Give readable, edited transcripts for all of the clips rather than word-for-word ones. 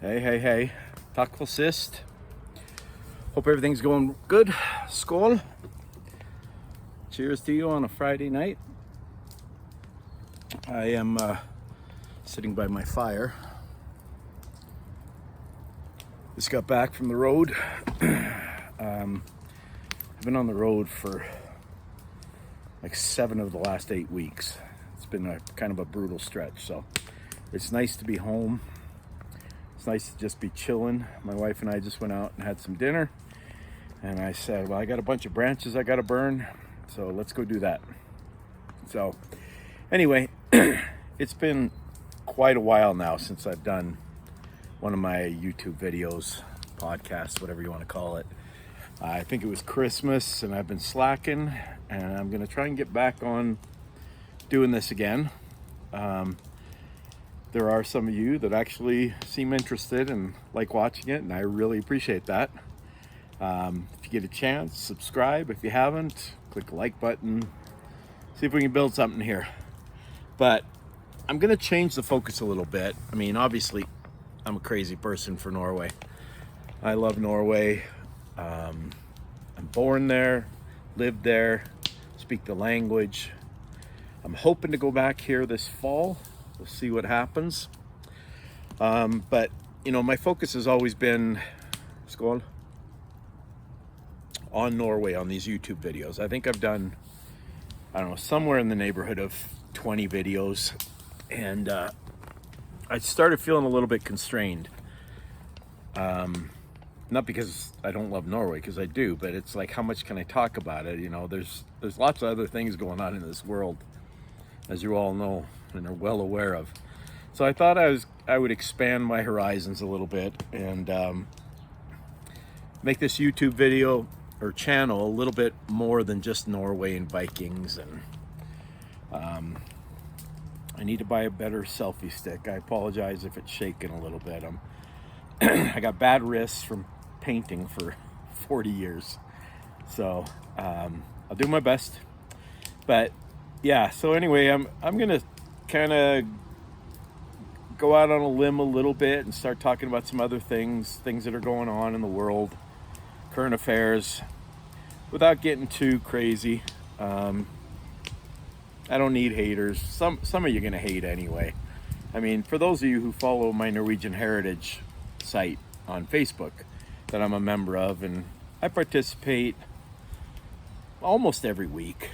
Hey. Tack för sist. Hope everything's going good. Skål. Cheers to you on a Friday night. I am sitting by my fire. Just got back from the road. I've been on the road for like 7 of the last 8 weeks. It's been a kind of a brutal stretch, so it's nice to be home. It's nice to just be chilling. My wife and I just went out and had some dinner, and I said, well, I got a bunch of branches I gotta burn, so let's go do that. So anyway, it's been quite a while now since I've done one of my YouTube videos, podcasts, whatever you want to call it. I think it was Christmas, and I've been slacking, and I'm gonna try and get back on doing this again. There are some of you that actually seem interested and like watching it, and I really appreciate that. If you get a chance, subscribe. If you haven't, click the like button. See if we can build something here. But I'm gonna change the focus a little bit. I mean, obviously, I'm a crazy person for Norway. I love Norway. I'm born there, lived there, speak the language. I'm hoping to go back here this fall. We'll see what happens. But, you know, my focus has always been on Norway on these YouTube videos. I think I've done, I don't know, somewhere in the neighborhood of 20 videos. And I started feeling a little bit constrained. Not because I don't love Norway, because I do, but it's like, how much can I talk about it? You know, there's lots of other things going on in this world, as you all know and are well aware of. So I thought I would expand my horizons a little bit and make this YouTube video or channel a little bit more than just Norway and Vikings. And I need to buy a better selfie stick. I apologize if it's shaking a little bit. I got bad wrists from painting for 40 years. So I'll do my best. But yeah, so anyway, I'm gonna kind of go out on a limb a little bit and start talking about some other things that are going on in the world, current affairs, without getting too crazy. I don't need haters. Some of you are gonna hate anyway. I mean, for those of you who follow my Norwegian Heritage site on Facebook that I'm a member of, and I participate almost every week.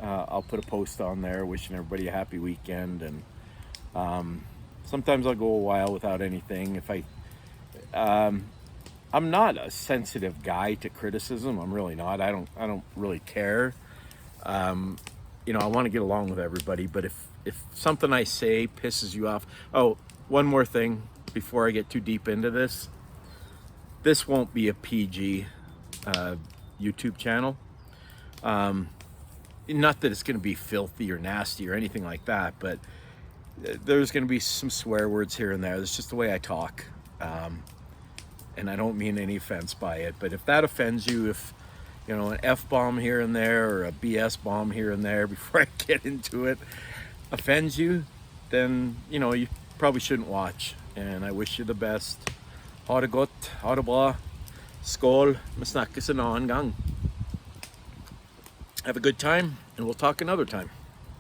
I'll put a post on there wishing everybody a happy weekend, and sometimes I'll go a while without anything. If I'm not a sensitive guy to criticism. I'm really not. I don't really care. You know, I want to get along with everybody, but if something I say pisses you off. Oh, one more thing before I get too deep into this. This won't be a PG YouTube channel. Not that it's going to be filthy or nasty or anything like that, but there's going to be some swear words here and there. That's just the way I talk. And I don't mean any offense by it, but if that offends you, if, you know, an F-bomb here and there or a BS bomb here and there before I get into it offends you, then, you know, you probably shouldn't watch. And I wish you the best. Ha det gott, ha det bra. Skål, vi snackes en annan gång. Have a good time, and we'll talk another time.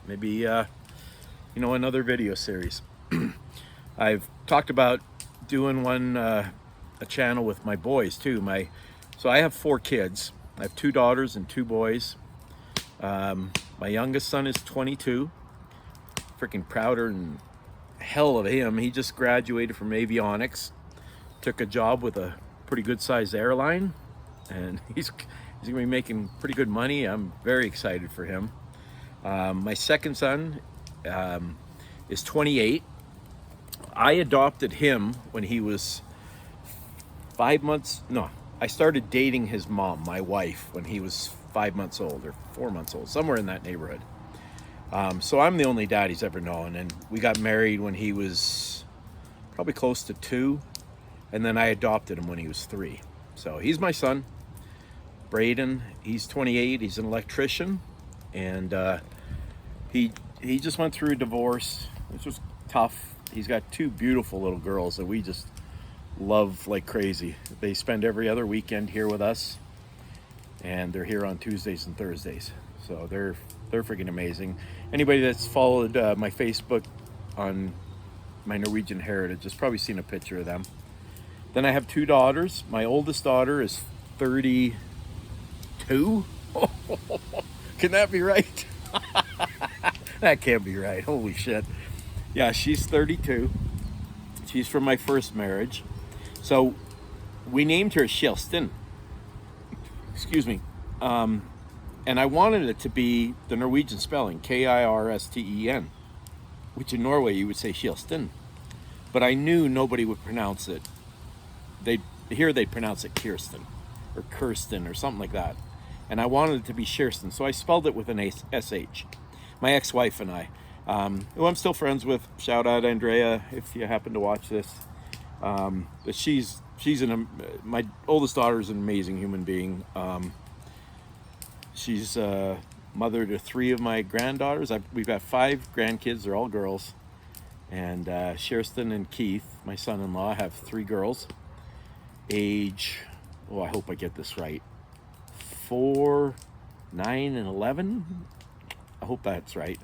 Maybe, you know, another video series. I've talked about doing one, a channel with my boys too. So I have 4 kids. I have 2 daughters and 2 boys. My youngest son is 22. Freaking prouder than hell of him. He just graduated from avionics. Took a job with a pretty good sized airline, and he's gonna be making pretty good money. I'm very excited for him. My second son is 28. I adopted him when he was 5 months. No, I started dating his mom, my wife, when he was 5 months old or 4 months old, somewhere in that neighborhood. So I'm the only dad he's ever known, and we got married when he was probably close to 2, and then I adopted him when he was 3. So he's my son. Braden, he's 28, he's an electrician, and he just went through a divorce, which was tough. He's got 2 beautiful little girls that we just love like crazy. They spend every other weekend here with us, and they're here on Tuesdays and Thursdays. So they're freaking amazing. Anybody that's followed my Facebook on my Norwegian heritage has probably seen a picture of them. Then I have 2 daughters. My oldest daughter is 32. Can that be right? That can't be right. Holy shit. Yeah, she's 32. She's from my first marriage. So we named her Kjerstin. Excuse me. And I wanted it to be the Norwegian spelling, Kirsten, which in Norway you would say Kjerstin. But I knew nobody would pronounce it. They'd pronounce it Kirsten or Kirsten or something like that. And I wanted it to be Kjerstin, so I spelled it with an SH. My ex-wife and I, who I'm still friends with, shout out Andrea if you happen to watch this. But my oldest daughter is an amazing human being. She's mother to 3 of my granddaughters. We've got 5 grandkids, they're all girls. And Kjerstin and Keith, my son-in-law, have 3 girls. Age, I hope I get this right, 4, 9, and 11. I hope that's right.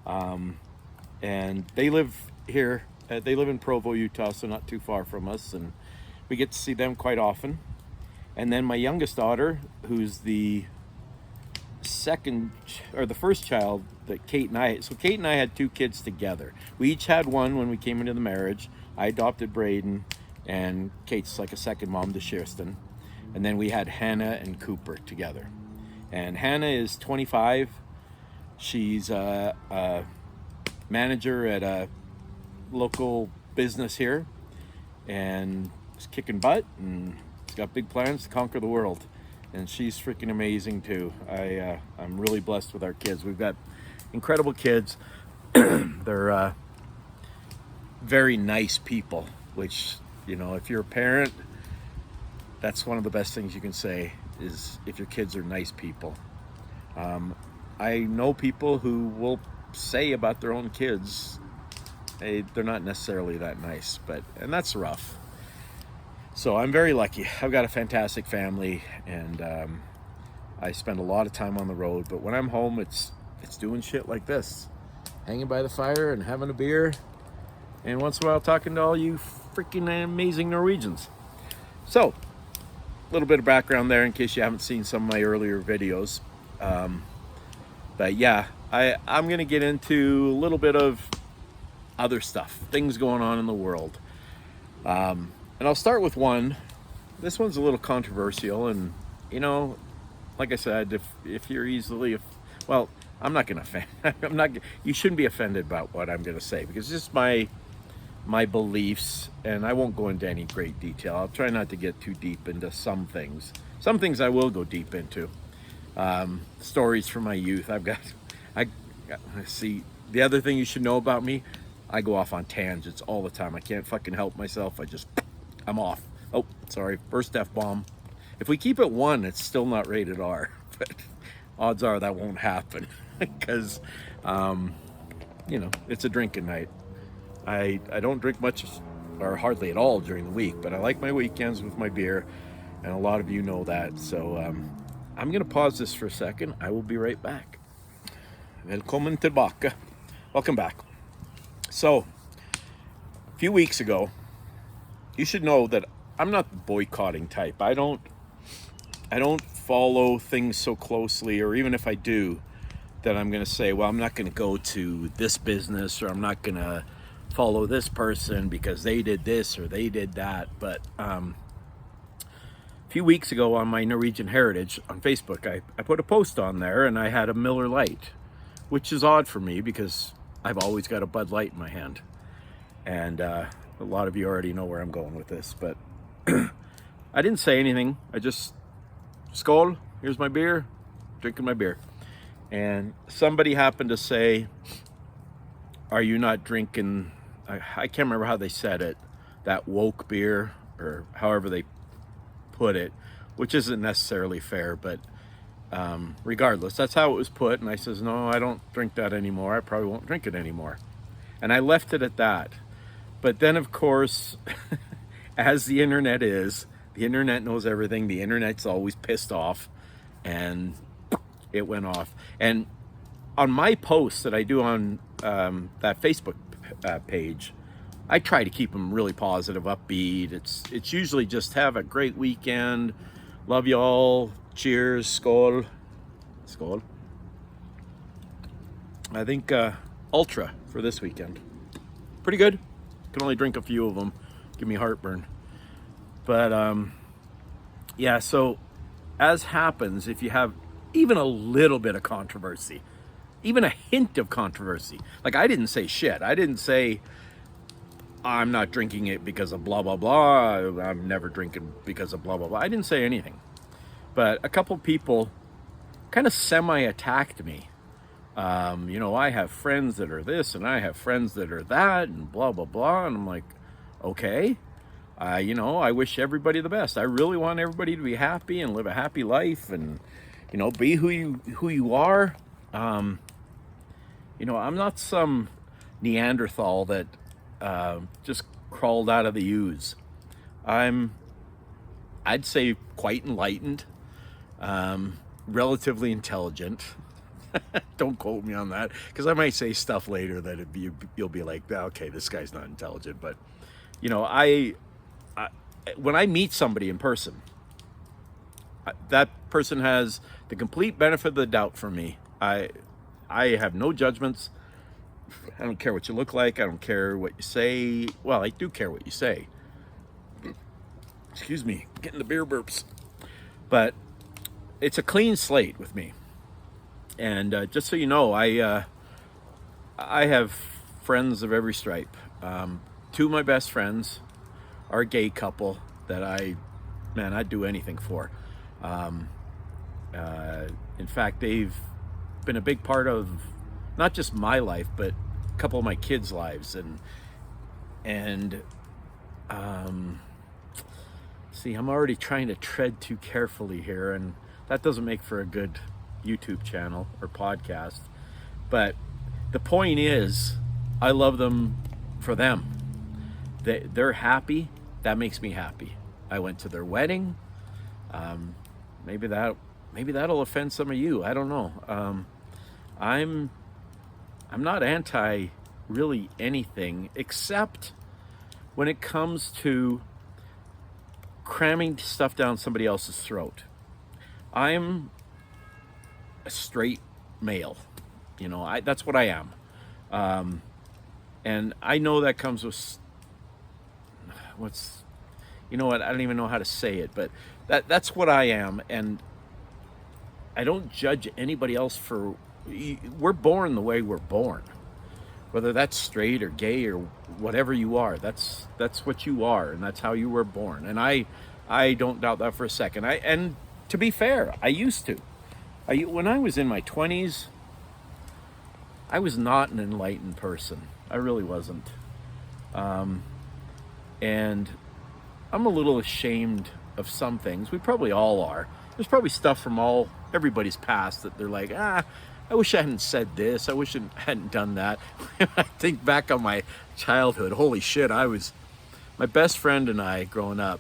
And they live here. They live in Provo, Utah, so not too far from us. And we get to see them quite often. And then my youngest daughter, who's the first child that Kate and I had 2 kids together. We each had one when we came into the marriage. I adopted Braden, and Kate's like a second mom to Kjerstin. And then we had Hannah and Cooper together. And Hannah is 25. She's a manager at a local business here, and is kicking butt, and she's got big plans to conquer the world. And she's freaking amazing too. I'm really blessed with our kids. We've got incredible kids. They're very nice people, which, if you're a parent, that's one of the best things you can say, is if your kids are nice people. I know people who will say about their own kids, hey, they're not necessarily that nice, and that's rough. So I'm very lucky. I've got a fantastic family, and I spend a lot of time on the road. But when I'm home, it's doing shit like this, hanging by the fire and having a beer, and once in a while talking to all you freaking amazing Norwegians. So, a little bit of background there in case you haven't seen some of my earlier videos. But yeah, I'm going to get into a little bit of other stuff, things going on in the world. And I'll start with one. This one's a little controversial, and like I said, if you're I'm not going to offend. You shouldn't be offended about what I'm going to say, because it's just my beliefs, and I won't go into any great detail. I'll try not to get too deep into some things. Some things I will go deep into. Stories from my youth. I see. The other thing you should know about me, I go off on tangents all the time. I can't fucking help myself. I'm off. Oh, sorry. First F-bomb. If we keep it 1, it's still not rated R. But odds are that won't happen because, it's a drinking night. I don't drink much or hardly at all during the week, but I like my weekends with my beer, and a lot of you know that. So I'm going to pause this for a second. I will be right back. Velkommen tillbaka. Welcome back. So, a few weeks ago, you should know that I'm not the boycotting type. I don't follow things so closely, or even if I do, that I'm going to say, well, I'm not going to go to this business, or I'm not going to follow this person because they did this or they did that. But a few weeks ago on my Norwegian Heritage on Facebook, I put a post on there, and I had a Miller Lite, which is odd for me because I've always got a Bud Light in my hand. And a lot of you already know where I'm going with this, but I didn't say anything. I just, skål, here's my beer, drinking my beer. And somebody happened to say, are you not drinking, I can't remember how they said it, that woke beer, or however they put it, which isn't necessarily fair, but regardless, that's how it was put. And I says, no, I don't drink that anymore. I probably won't drink it anymore. And I left it at that. But then, of course, as the internet is. The internet knows everything. The internet's always pissed off, and it went off. And on my posts that I do on that Facebook page, I try to keep them really positive, upbeat. It's usually just have a great weekend. Love you all. Cheers. Skål. Skål. I think Ultra for this weekend. Pretty good. Can only drink a few of them. Give me heartburn. But yeah, so as happens, if you have even a little bit of controversy, even a hint of controversy, like I didn't say shit. I didn't say I'm not drinking it because of blah, blah, blah. I'm never drinking because of blah, blah, blah. I didn't say anything. But a couple people kind of semi-attacked me. You know, I have friends that are this and I have friends that are that and blah, blah, blah. And I'm like, okay. You know, I wish everybody the best. I really want everybody to be happy and live a happy life and, you know, be who you are. You know, I'm not some Neanderthal that just crawled out of the ooze. I'd say quite enlightened, relatively intelligent. Don't quote me on that, because I might say stuff later that you'll be like, okay, this guy's not intelligent. But, you know, when I meet somebody in person, that person has the complete benefit of the doubt from me. I have no judgments. I don't care what you look like. I don't care what you say. Well, I do care what you say. Excuse me, getting the beer burps. But it's a clean slate with me. And just so you know, I have friends of every stripe. Two of my best friends are a gay couple that I'd do anything for. In fact, they've been a big part of not just my life, but a couple of my kids' lives. And see, I'm already trying to tread too carefully here, and that doesn't make for a good YouTube channel or podcast. But the point is, I love them for them. They're happy. That makes me happy. I went to their wedding. Maybe that'll offend some of you. I don't know. I'm not anti really anything, except when it comes to cramming stuff down somebody else's throat. I'm a straight male, you know. That's what I am, and I know that comes with you know what? I don't even know how to say it, but that's what I am, and I don't judge anybody else for. We're born the way we're born, whether that's straight or gay or whatever you are. That's what you are, and that's how you were born. And I don't doubt that for a second. And to be fair, I used to. When I was in my 20s, I was not an enlightened person. I really wasn't. And I'm a little ashamed of some things. We probably all are. There's probably stuff from everybody's past that they're like, I wish I hadn't said this. I wish I hadn't done that. I think back on my childhood. Holy shit, my best friend and I growing up.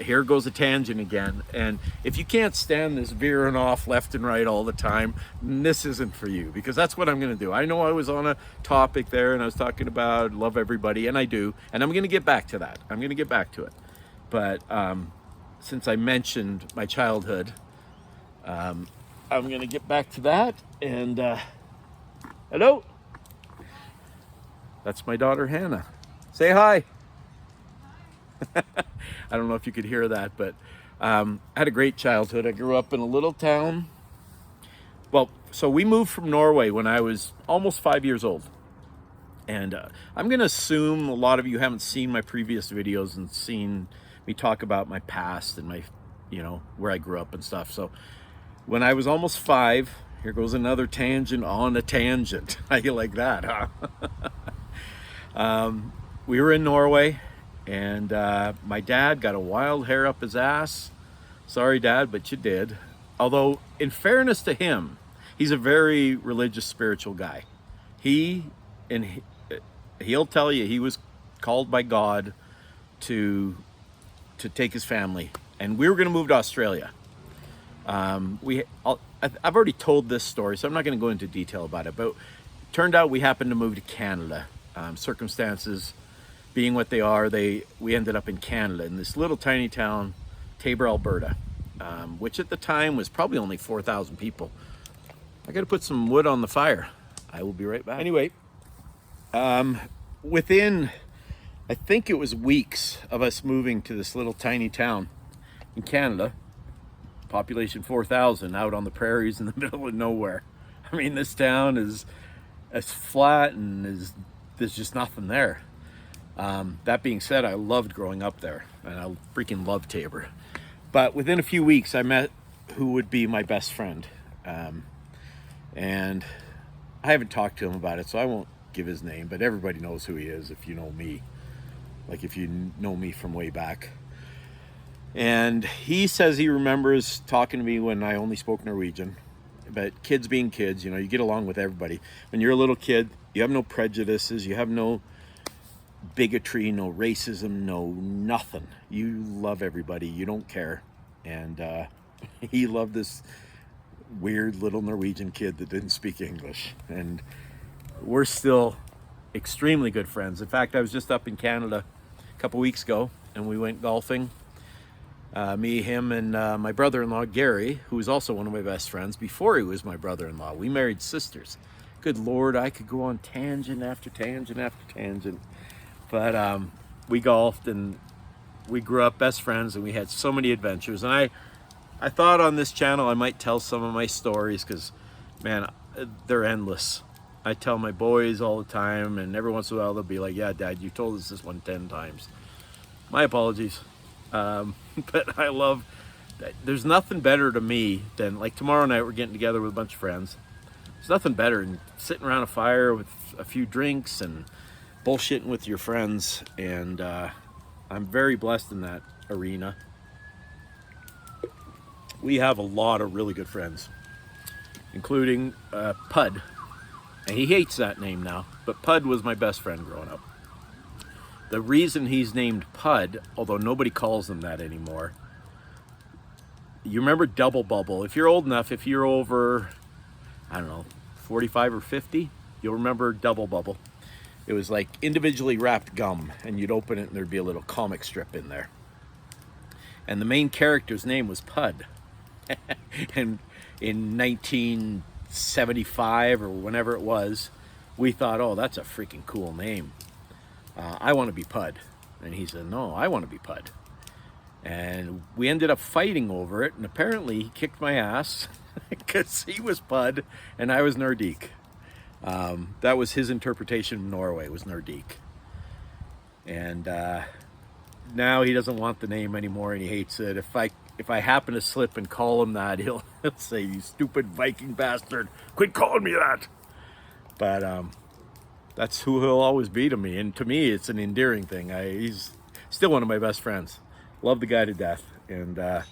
Here goes a tangent again. And if you can't stand this veering off left and right all the time, this isn't for you, because that's what I'm going to do. I know I was on a topic there and I was talking about love everybody, and I do. And I'm going to get back to that. I'm going to get back to it. But since I mentioned my childhood, I'm going to get back to that. And hello. That's my daughter, Hannah. Say hi. I don't know if you could hear that, but I had a great childhood. I grew up in a little town. Well, so we moved from Norway when I was almost 5 years old. And I'm going to assume a lot of you haven't seen my previous videos and seen me talk about my past and my, where I grew up and stuff. So when I was almost 5, here goes another tangent on a tangent. How you like that, huh? We were in Norway. And my dad got a wild hair up his ass. Sorry, Dad, but you did. Although, in fairness to him, he's a very religious, spiritual guy. He'll tell you he was called by God to take his family, and we were going to move to Australia. I've already told this story, so I'm not going to go into detail about it, but it turned out we happened to move to Canada. Circumstances being what they are, we ended up in Canada, in this little tiny town, Taber, Alberta, which at the time was probably only 4,000 people. I got to put some wood on the fire. I will be right back. Anyway, within, I think it was weeks of us moving to this little tiny town in Canada, population 4,000, out on the prairies in the middle of nowhere. I mean, this town is as flat and there's just nothing there. That being said, I loved growing up there, and I freaking love Taber. But within a few weeks, I met who would be my best friend. And I haven't talked to him about it, so I won't give his name, but everybody knows who he is if you know me. Like if you know me from way back. And he says he remembers talking to me when I only spoke Norwegian. But kids being kids, you know, you get along with everybody. When you're a little kid, you have no prejudices, you have no bigotry, no racism, no nothing. You love everybody, you don't care. And he loved this weird little Norwegian kid that didn't speak English. And we're still extremely good friends. In fact, I was just up in Canada a couple weeks ago, and we went golfing. Me, him, and my brother-in-law, Gary, who was also one of my best friends before he was my brother-in-law. We married sisters. Good Lord, I could go on tangent after tangent after tangent. But we golfed, and we grew up best friends, and we had so many adventures. And I thought on this channel I might tell some of my stories, because, man, they're endless. I tell my boys all the time, and every once in a while they'll be like, yeah, Dad, you told us this one 10 times. My apologies. But I love that. There's nothing better to me than, like, tomorrow night we're getting together with a bunch of friends. There's nothing better than sitting around a fire with a few drinks and bullshitting with your friends. And I'm very blessed in that arena. We have a lot of really good friends, including Pud. And he hates that name now, but Pud was my best friend growing up. The reason he's named Pud, although nobody calls him that anymore, you remember Double Bubble. If you're old enough, if you're over, I don't know, 45 or 50, you'll remember Double Bubble. It was like individually wrapped gum, and you'd open it and there'd be a little comic strip in there. And the main character's name was Pud. And in 1975 or whenever it was, we thought, oh, that's a freaking cool name. I want to be Pud. And he said, no, I want to be Pud. And we ended up fighting over it, and apparently he kicked my ass because he was Pud and I was Nordique. That was his interpretation of Norway, was Nordique. And now he doesn't want the name anymore, and he hates it. If I happen to slip and call him that, he'll say, you stupid Viking bastard, quit calling me that. But that's who he'll always be to me. And to me, it's an endearing thing. He's still one of my best friends. Love the guy to death. And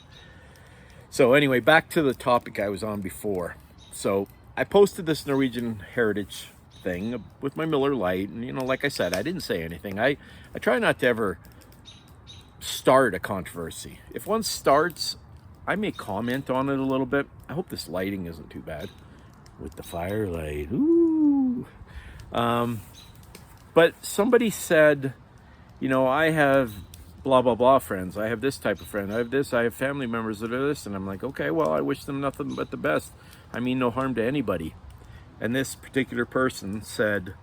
so anyway, back to the topic I was on before. So I posted this Norwegian heritage thing with my Miller Lite. And, you know, like I said, I didn't say anything. I try not to ever start a controversy. If one starts, I may comment on it a little bit. I hope this lighting isn't too bad with the firelight. Ooh. But somebody said, you know, I have blah, blah, blah friends. I have this type of friend. I have this. I have family members that are this. And I'm like, okay, well, I wish them nothing but the best. I mean no harm to anybody. And this particular person said,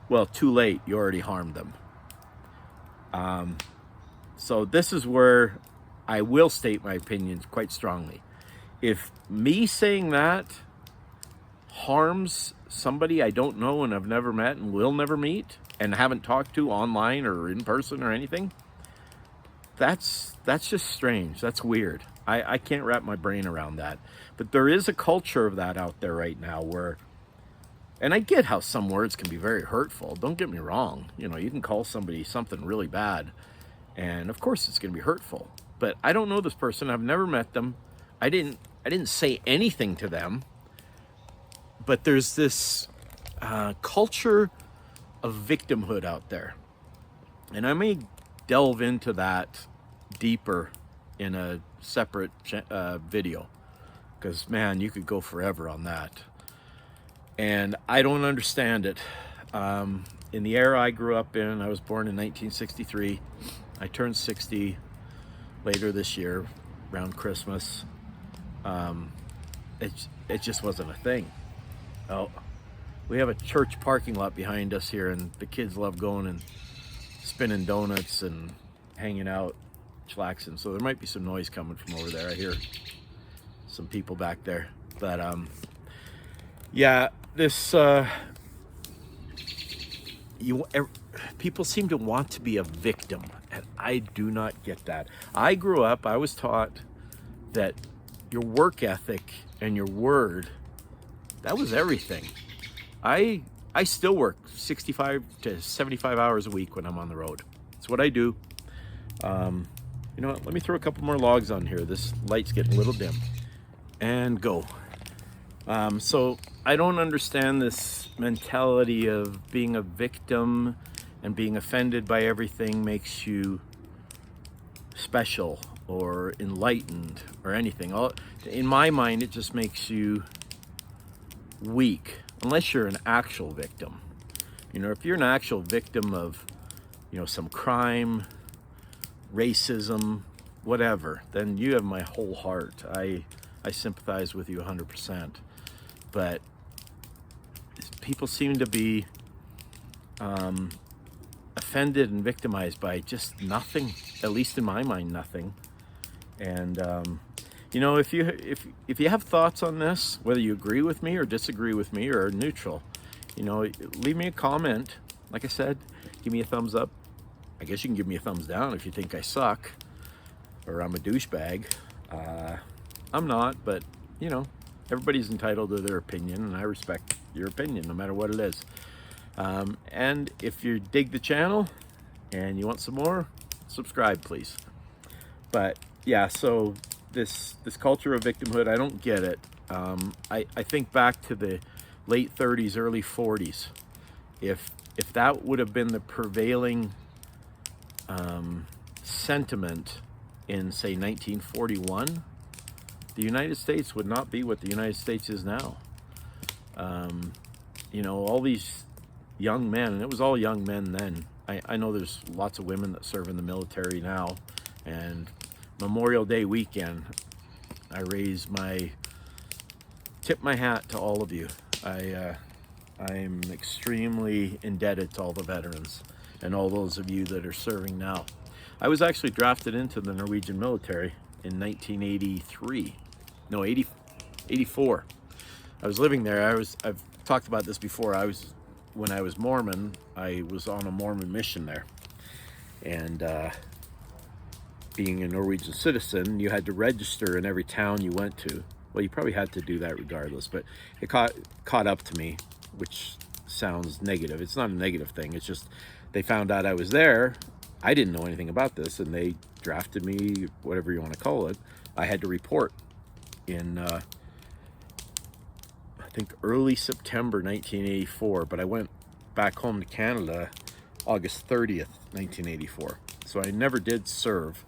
well, too late. You already harmed them. So this is where I will state my opinions quite strongly. If me saying that harms somebody I don't know and I've never met and will never meet and haven't talked to online or in person or anything, that's just strange. That's weird. I can't wrap my brain around that. But there is a culture of that out there right now where, and I get how some words can be very hurtful. Don't get me wrong. You know, you can call somebody something really bad, and of course it's going to be hurtful. But I don't know this person. I've never met them. I didn't say anything to them. But there's this culture of victimhood out there. And I may delve into that deeper in a separate video, because man, you could go forever on that. And I don't understand it. In the era I grew up in, I was born in 1963. I turned 60 later this year, around Christmas. It just wasn't a thing. Oh, we have a church parking lot behind us here, and the kids love going and spinning donuts and hanging out, chillaxing. So there might be some noise coming from over there. I hear some people back there. But yeah, this people seem to want to be a victim, and I do not get that. I grew up, I was taught that your work ethic and your word, that was everything. I still work 65 to 75 hours a week when I'm on the road. It's what I do. You know what? Let me throw a couple more logs on here. This light's getting a little dim. And go. So I don't understand this mentality of being a victim and being offended by everything makes you special or enlightened or anything. In my mind, it just makes you weak, unless you're an actual victim. You know, if you're an actual victim of, you know, some crime, racism, whatever, then you have my whole heart. I sympathize with you 100%. But people seem to be offended and victimized by just nothing, at least in my mind, nothing. And you know, if you have thoughts on this, whether you agree with me or disagree with me or are neutral, you know, leave me a comment. Like I said, give me a thumbs up. I guess you can give me a thumbs down if you think I suck or I'm a douchebag. I'm not, but you know, everybody's entitled to their opinion, and I respect your opinion no matter what it is. And if you dig the channel and you want some more, subscribe please. But yeah, so this culture of victimhood, I don't get it. I think back to the late 30s, early 40s. If that would have been the prevailing sentiment in, say, 1941, the United States would not be what the United States is now. You know, all these young men, and it was all young men then. I know there's lots of women that serve in the military now, and Memorial Day weekend, I tip my hat to all of you. I'm extremely indebted to all the veterans and all those of you that are serving now. I was actually drafted into the Norwegian military in 1984. I was living there. I've talked about this before. When I was Mormon, I was on a Mormon mission there. And being a Norwegian citizen, you had to register in every town you went to. Well, you probably had to do that regardless, but it caught up to me, which sounds negative. It's not a negative thing. It's just they found out I was there. I didn't know anything about this, and they drafted me, whatever you want to call it. I had to report in, I think, early September 1984, but I went back home to Canada August 30th, 1984. So I never did serve.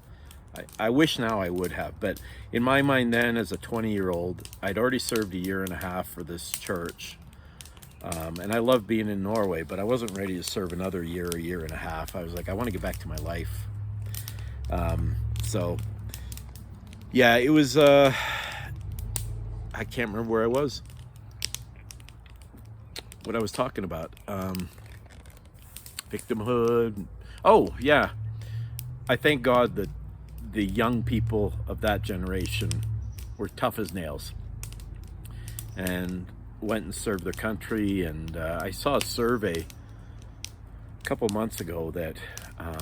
I wish now I would have, but in my mind then, as a 20-year-old, I'd already served a year and a half for this church. And I love being in Norway, but I wasn't ready to serve another year and a half. I was like, I want to get back to my life. So yeah, it was, I can't remember where I was, what I was talking about. Victimhood. Oh yeah. I thank God that the young people of that generation were tough as nails and went and served their country. And I saw a survey a couple months ago that I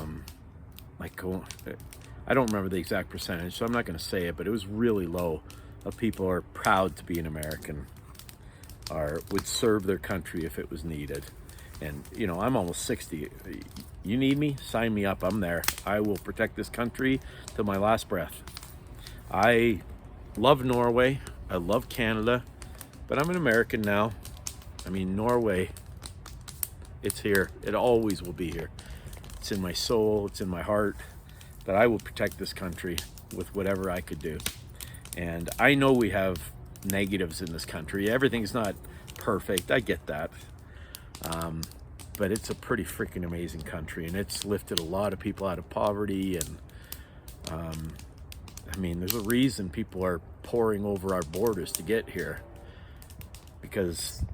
don't remember the exact percentage, so I'm not going to say it, but it was really low, of people are proud to be an American, or would serve their country if it was needed. And you know, I'm almost 60. You need me? Sign me up. I'm there. I will protect this country till my last breath. I love Norway. I love Canada, but I'm an American now. I mean, Norway, it's here. It always will be here. it's in my soul, it's in my heart that I will protect this country with whatever I could do. And I know we have negatives in this country. Everything's not perfect. I get that. But it's a pretty freaking amazing country, and it's lifted a lot of people out of poverty. And I mean, there's a reason people are pouring over our borders to get here, because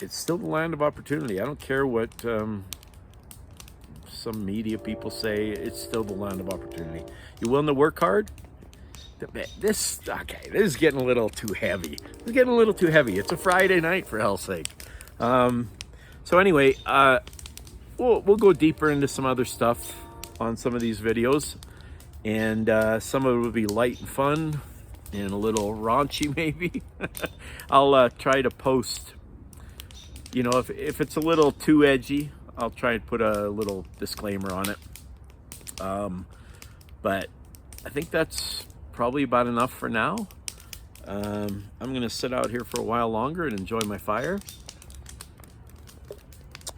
it's still the land of opportunity. I don't care what some media people say, it's still the land of opportunity. You willing to work hard? This is getting a little too heavy. It's getting a little too heavy. It's a Friday night, for hell's sake. So anyway, we'll go deeper into some other stuff on some of these videos, and some of it will be light and fun and a little raunchy maybe. I'll try to post, you know, if it's a little too edgy, I'll try and put a little disclaimer on it. But I think that's probably about enough for now. I'm gonna sit out here for a while longer and enjoy my fire.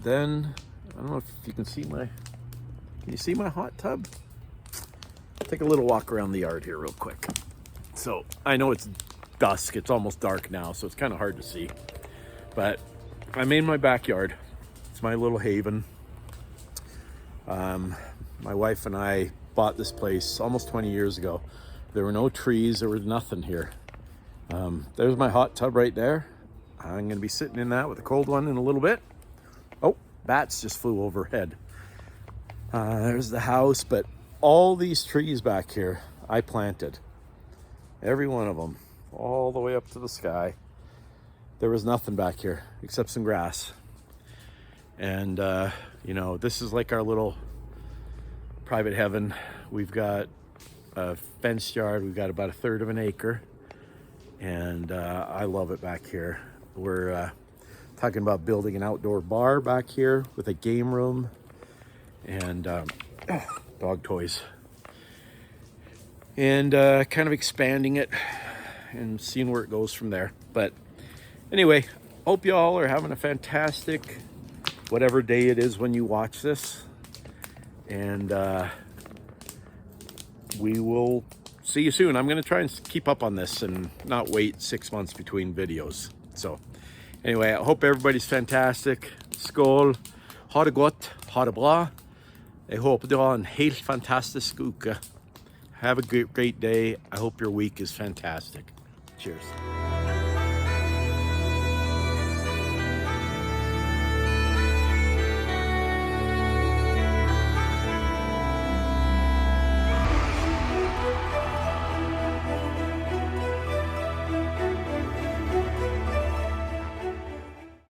Then, I don't know if you can see can you see my hot tub? Take a little walk around the yard here real quick. So, I know it's dusk, it's almost dark now, so it's kind of hard to see. But I'm in my backyard. It's my little haven. My wife and I bought this place almost 20 years ago. There were no trees, there was nothing here. There's my hot tub right there. I'm gonna be sitting in that with a cold one in a little bit. Oh, bats just flew overhead. There's the house, but all these trees back here, I planted. Every one of them, all the way up to the sky. There was nothing back here except some grass. And, you know, this is like our little private heaven. We've got a fenced yard. We've got about 1/3 of an acre. And I love it back here. We're talking about building an outdoor bar back here with a game room and dog toys. And kind of expanding it and seeing where it goes from there. But anyway, hope you all are having a fantastic whatever day it is when you watch this. And we will see you soon. I'm going to try and keep up on this and not wait 6 months between videos. So anyway, I hope everybody's fantastic. Skål. Ha det gott. Ha det bra. Jag hoppas du har en helt fantastisk uke. Have a great day. I hope your week is fantastic. Cheers.